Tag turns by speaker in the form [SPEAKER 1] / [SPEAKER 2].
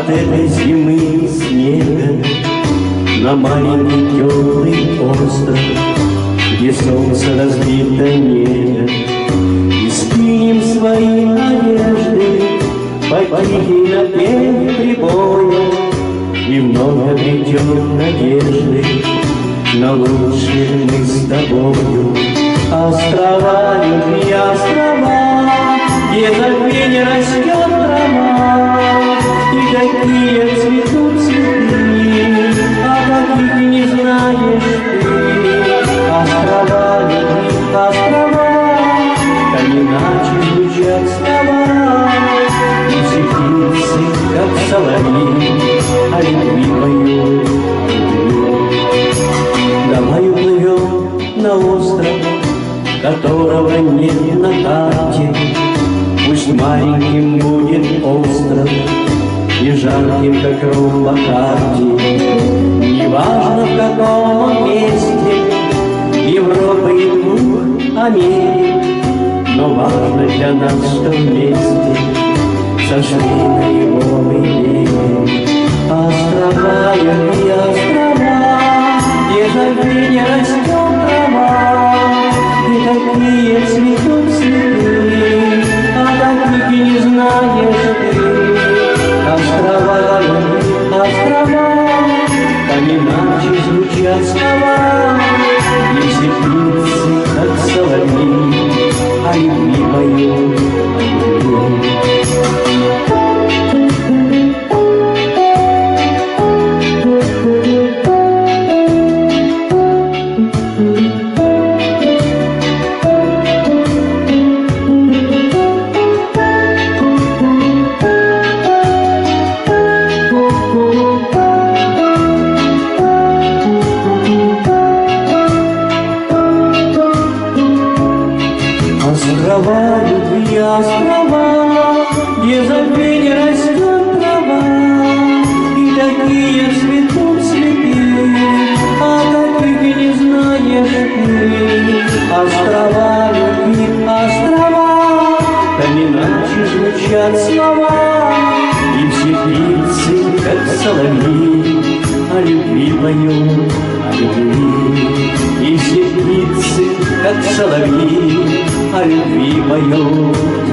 [SPEAKER 1] от этой зимы снега на маленький теплый остров, где солнце разбито небо, и скинем свои одежды под тихий напев прибоя, и вновь обретем надежды на лучшее мы с тобою. Острова, любви, острова, где забвенье растет трава, и такие цветут цветы, а каких не знаешь ты. Острова, любви, острова, как иначе звучат слова, и все птицы, как соловьи, о любви поют. Давай уплывем на остров, которого нет на карте. Пусть маленьким будет остров и жарким, как ром Бакарди. Неважно, в каком месте Европы и двух Америк, но важно для нас, что вместе сошли на его берег. Острова, любви, острова, где забвенье растет трава, и такие цветут цветы, а таких и не знаешь ты. Острова, любви, острова, как иначе звучат слова, и все птицы, как соловьи, о любви поют, о любви. Острова, любви, острова, где забвенье растет трава, и такие цветут цветы, а таких и не знаешь ты. Острова, любви, острова, там иначе звучат слова, и все птицы, как соловьи, о любви поют, о любви. И все птицы, как соловьи, о любви поют.